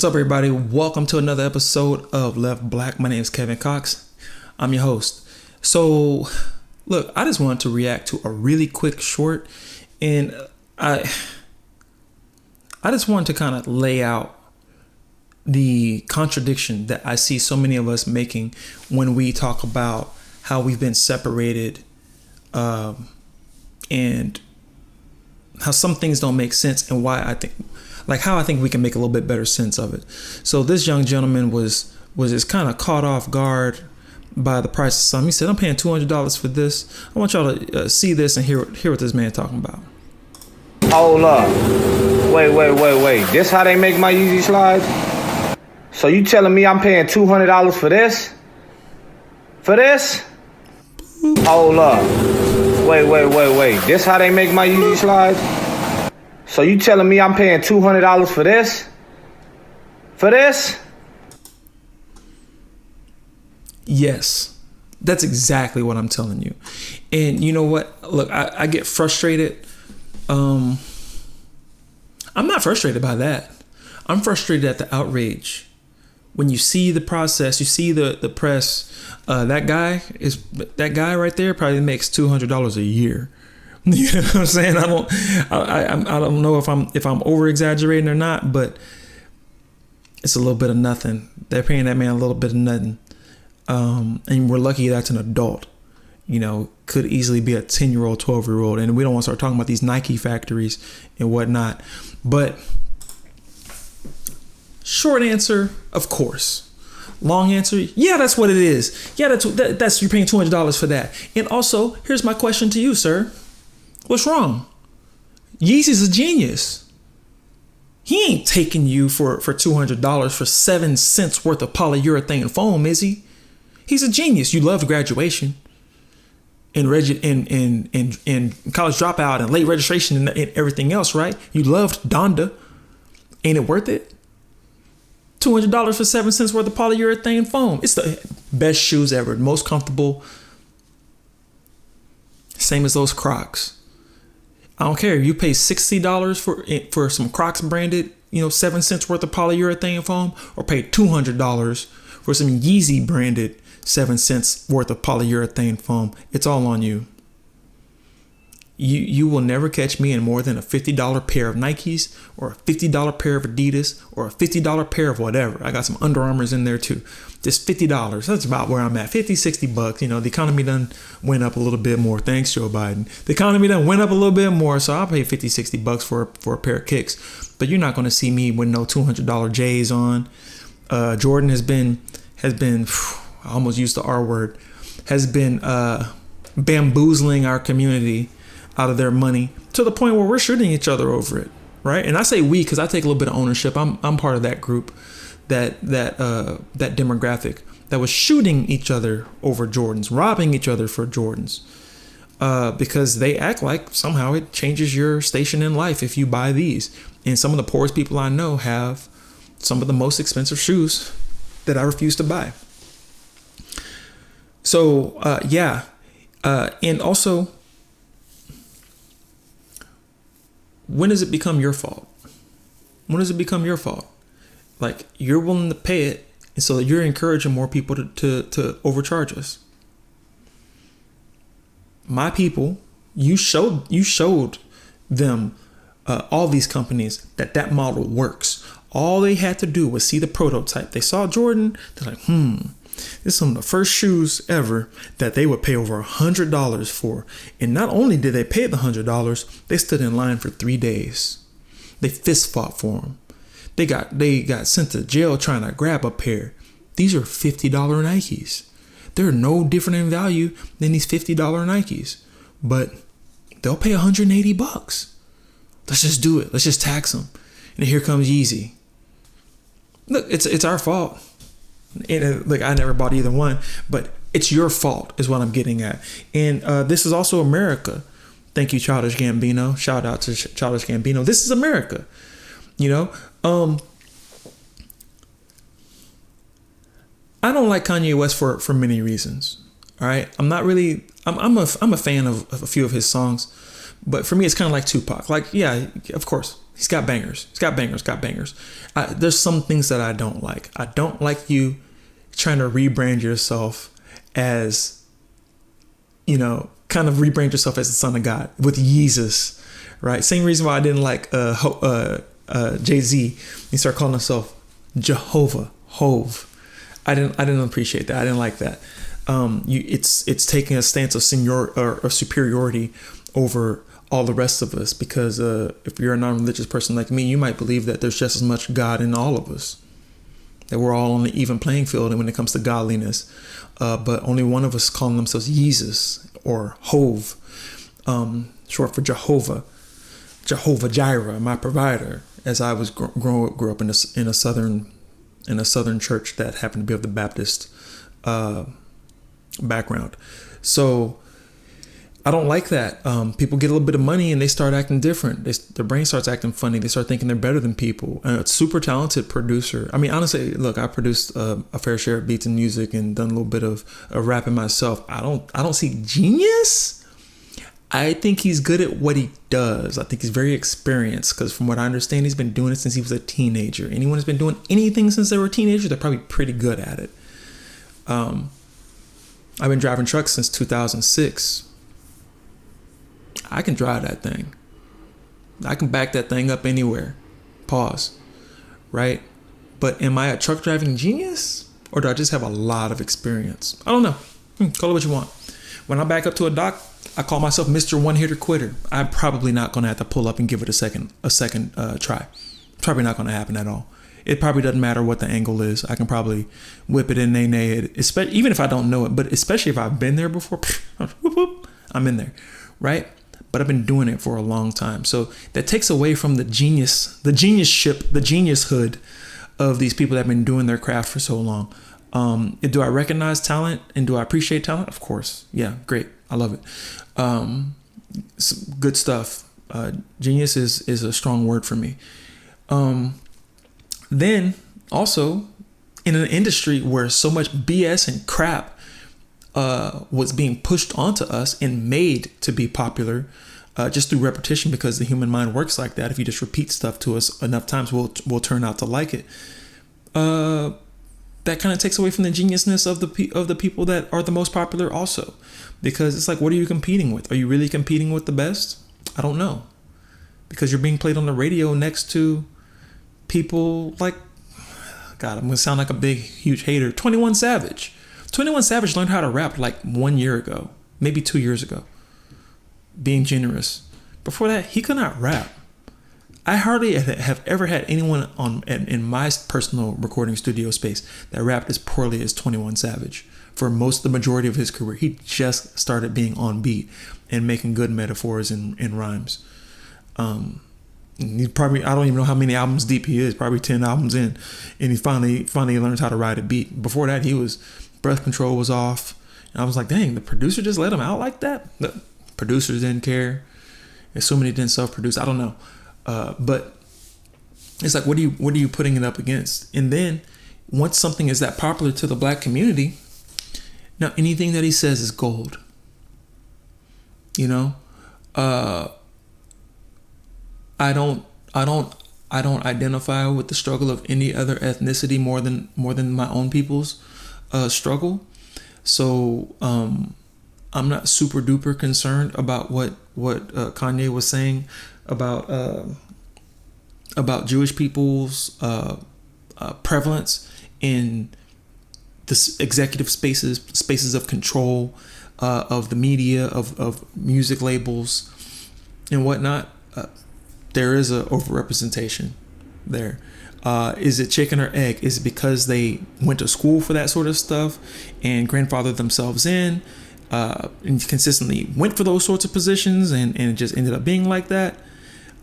What's up, everybody? Welcome to another episode of Left Black. My name is Kevin Cox. I'm your host. So, look, I just wanted to react to a really quick short, and I just wanted to kind of lay out the contradiction that I see so many of us making when we talk about how we've been separated, and how some things don't make sense, and why how I think we can make a little bit better sense of it. So this young gentleman was just kind of caught off guard by the price of something. He said, "I'm paying $200 for this. I want y'all to see this and hear what this man talking about." Hold up. Wait. This how they make my Yeezy Slides? So you telling me I'm paying $200 for this? For this? Hold up. Wait. This how they make my Yeezy Slides? So you telling me I'm paying $200 for this? For this? Yes, that's exactly what I'm telling you. And you know what? Look, I get frustrated. I'm not frustrated by that. I'm frustrated at the outrage. When you see the process, you see the press, that guy right there probably makes $200 a year. You know what I'm saying? I don't know if I'm over exaggerating or not, but it's a little bit of nothing. They're paying that man a little bit of nothing. And we're lucky that's an adult. You know, could easily be a 10-year-old, 12-year-old. And we don't want to start talking about these Nike factories and whatnot. But short answer, of course. Long answer, yeah, that's what it is. Yeah, that's you're paying $200 for that. And also, here's my question to you, sir. What's wrong? Yeezy's a genius. He ain't taking you for $200 for 7 cents worth of polyurethane foam, is he? He's a genius. You loved graduation and college dropout and late registration and everything else, right? You loved Donda. Ain't it worth it? $200 for 7 cents worth of polyurethane foam. It's the best shoes ever. Most comfortable. Same as those Crocs. I don't care. You pay $60 for some Crocs branded, 7 cents worth of polyurethane foam, or pay $200 for some Yeezy branded 7 cents worth of polyurethane foam. It's all on you. You will never catch me in more than a $50 pair of Nikes, or a $50 pair of Adidas, or a $50 pair of whatever. I got some Under Armours in there too. Just $50. That's about where I'm at. $50-$60. The economy done went up a little bit more. Thanks, Joe Biden. The economy done went up a little bit more, so I'll pay $50-$60 for a pair of kicks. But you're not going to see me with no $200 J's on. Jordan has been I almost used the R word, has been bamboozling our community out of their money to the point where we're shooting each other over it, right? And I say we because I take a little bit of ownership. I'm part of that group, that demographic that was shooting each other over Jordans, robbing each other for Jordans, because they act like somehow it changes your station in life if you buy these. And some of the poorest people I know have some of the most expensive shoes that I refuse to buy. So and also, when does it become your fault? When does it become your fault? Like, you're willing to pay it, and so you're encouraging more people to overcharge us. My people, you showed them, all these companies, that model works. All they had to do was see the prototype. They saw Jordan. They're like, this is some of the first shoes ever that they would pay over $100 for. And not only did they pay the $100, they stood in line for 3 days. They fist fought for them. They got sent to jail trying to grab a pair. These are $50 Nikes. They're no different in value than these $50 Nikes, but they'll pay $180. Let's just do it. Let's just tax them. And here comes Yeezy. Look, it's our fault. And look, I never bought either one, but it's your fault is what I'm getting at. And this is also America. Thank you, Childish Gambino. Shout out to Childish Gambino. This is America. I don't like Kanye West for many reasons. All right, I'm a fan of a few of his songs, but for me, it's kind of like Tupac. Like, yeah, of course, He's got bangers. There's some things that I don't like. I don't like you trying to rebrand yourself as, kind of rebrand yourself as the son of God with Yeezus, right? Same reason why I didn't like Jay-Z. He started calling himself Jehovah, Hove. I didn't appreciate that. I didn't like that. It's taking a stance of superiority over all the rest of us, because if you're a non-religious person like me, you might believe that there's just as much God in all of us, that we're all on the even playing field and when it comes to godliness, but only one of us calling themselves Yeezus or Hove, short for Jehovah Jireh, my provider, as I was grew up in a southern church that happened to be of the Baptist background. So I don't like that. People get a little bit of money and they start acting different. Their brain starts acting funny. They start thinking they're better than people. And a super talented producer. I mean, honestly, look, I produced a fair share of beats and music and done a little bit of rapping myself. I don't see genius. I think he's good at what he does. I think he's very experienced, because from what I understand, he's been doing it since he was a teenager. Anyone who's been doing anything since they were a teenager, they're probably pretty good at it. I've been driving trucks since 2006. I can drive that thing. I can back that thing up anywhere. Pause. Right? But am I a truck driving genius? Or do I just have a lot of experience? I don't know. Call it what you want. When I back up to a dock, I call myself Mr. One-Hitter Quitter. I'm probably not going to have to pull up and give it a second try. Probably not going to happen at all. It probably doesn't matter what the angle is. I can probably whip it and nay it, even if I don't know it. But especially if I've been there before, I'm in there. Right? But I've been doing it for a long time. So that takes away from the geniushood of these people that have been doing their craft for so long. Do I recognize talent and do I appreciate talent? Of course. Yeah, great. I love it. Good stuff. Genius is a strong word for me. Then also in an industry where so much BS and crap was being pushed onto us and made to be popular just through repetition, because the human mind works like that. If you just repeat stuff to us enough times, we'll turn out to like it. That kind of takes away from the geniusness of the people that are the most popular also, because it's like, what are you competing with? Are you really competing with the best? I don't know, because you're being played on the radio next to people like, God, I'm gonna sound like a big huge hater, 21 Savage. 21 Savage learned how to rap like 1 year ago, maybe 2 years ago. Being generous. Before that, he could not rap. I hardly have ever had anyone in my personal recording studio space that rapped as poorly as 21 Savage. For the majority of his career, he just started being on beat and making good metaphors and rhymes. He probably, I don't even know how many albums deep he is, probably 10 albums in, and he finally learns how to ride a beat. Before that, breath control was off. And I was like, dang, the producer just let him out like that? The producers didn't care. Assuming he didn't self-produce. I don't know. But it's like, what are you putting it up against? And then once something is that popular to the black community, now anything that he says is gold. I don't identify with the struggle of any other ethnicity more than my own people's struggle. So I'm not super duper concerned about what Kanye was saying about Jewish people's prevalence in the executive spaces of control of the media, of music labels and whatnot. There is a overrepresentation there. Is it chicken or egg? Is it because they went to school for that sort of stuff and grandfathered themselves in and consistently went for those sorts of positions and it just ended up being like that?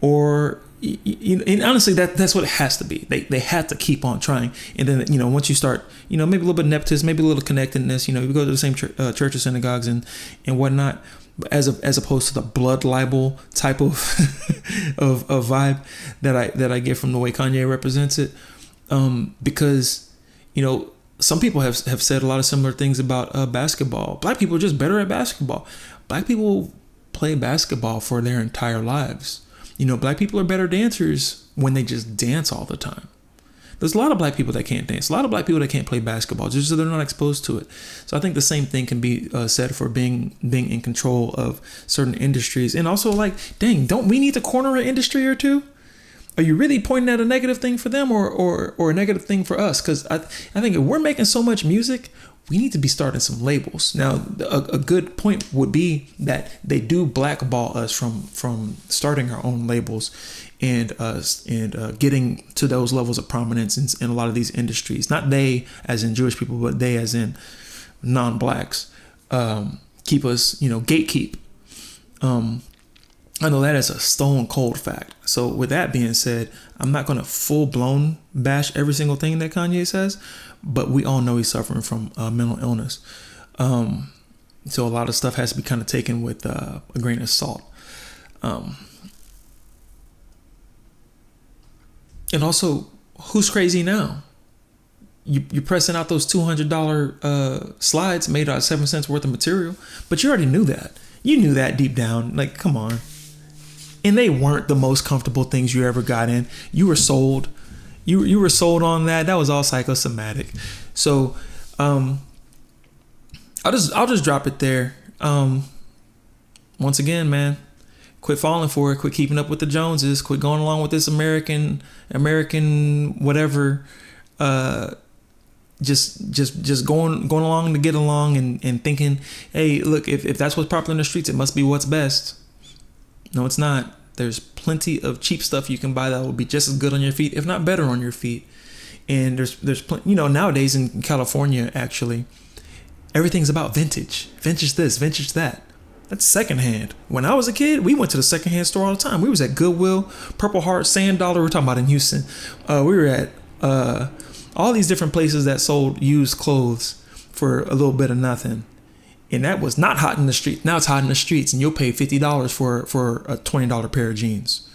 Or, and honestly, that's what it has to be. They had to keep on trying. And then, once you start, maybe a little bit of nepotism, maybe a little connectedness, you go to the same churches, synagogues and whatnot, as opposed to the blood libel type of of vibe that I get from the way Kanye represents it. Because, some people have said a lot of similar things about basketball. Black people are just better at basketball. Black people play basketball for their entire lives. Black people are better dancers when they just dance all the time. There's a lot of black people that can't dance. A lot of black people that can't play basketball just so they're not exposed to it. So I think the same thing can be said for being in control of certain industries. And also, like, dang, don't we need to corner an industry or two? Are you really pointing at a negative thing for them or a negative thing for us? Because I think if we're making so much music, we need to be starting some labels. Now, a good point would be that they do blackball us from starting our own labels and getting to those levels of prominence in a lot of these industries. Not they as in Jewish people, but they as in non-blacks. Keep us, gatekeep. I know that is a stone cold fact. So with that being said, I'm not going to full blown bash every single thing that Kanye says, but we all know he's suffering from mental illness. So a lot of stuff has to be kind of taken with a grain of salt. And also, who's crazy now? You're pressing out those $200 slides made out of 7 cents worth of material, but you already knew that. You knew that deep down. Like, come on. And they weren't the most comfortable things you ever got in. You were sold. You were sold on that. That was all psychosomatic. So, I'll just drop it there. Once again, man, quit falling for it. Quit keeping up with the Joneses. Quit going along with this American whatever. Just going along to get along and thinking, hey, look, if that's what's popular in the streets, it must be what's best. No, it's not. There's plenty of cheap stuff you can buy that will be just as good on your feet, if not better on your feet. And there's plenty, nowadays in California, actually, everything's about vintage. Vintage this, vintage that. That's secondhand. When I was a kid, we went to the secondhand store all the time. We was at Goodwill, Purple Heart, Sand Dollar. We're talking about in Houston. We were at all these different places that sold used clothes for a little bit of nothing. And that was not hot in the street. Now it's hot in the streets, and you'll pay $50 for a $20 pair of jeans.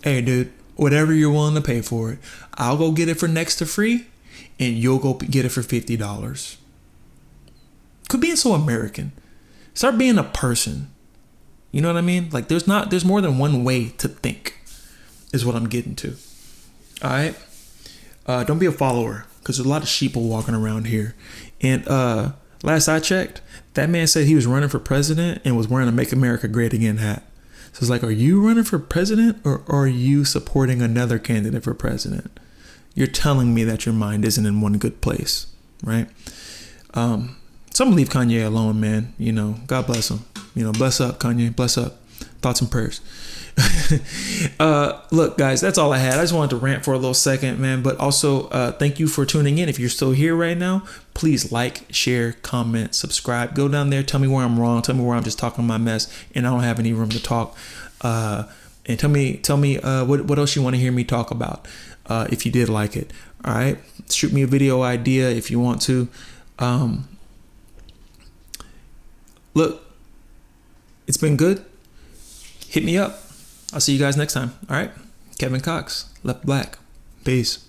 Hey, dude, whatever you're willing to pay for it, I'll go get it for next to free, and you'll go get it for $50. Quit being so American. Start being a person. You know what I mean? Like, there's more than one way to think, is what I'm getting to. All right? Don't be a follower, because there's a lot of sheeple walking around here. And last I checked, that man said he was running for president and was wearing a Make America Great Again hat. So it's like, are you running for president or are you supporting another candidate for president? You're telling me that your mind isn't in one good place, right? So I'm gonna leave Kanye alone, man. God bless him. Bless up, Kanye. Bless up. Thoughts and prayers. Look, guys, that's all I had. I just wanted to rant for a little second, man. But also, thank you for tuning in. If you're still here right now, please like, share, comment, subscribe. Go down there. Tell me where I'm wrong. Tell me where I'm just talking my mess and I don't have any room to talk. And tell me what else you want to hear me talk about. If you did like it. All right. Shoot me a video idea if you want to. Look, it's been good. Hit me up. I'll see you guys next time. All right. Kevin Cox, Left Black. Peace.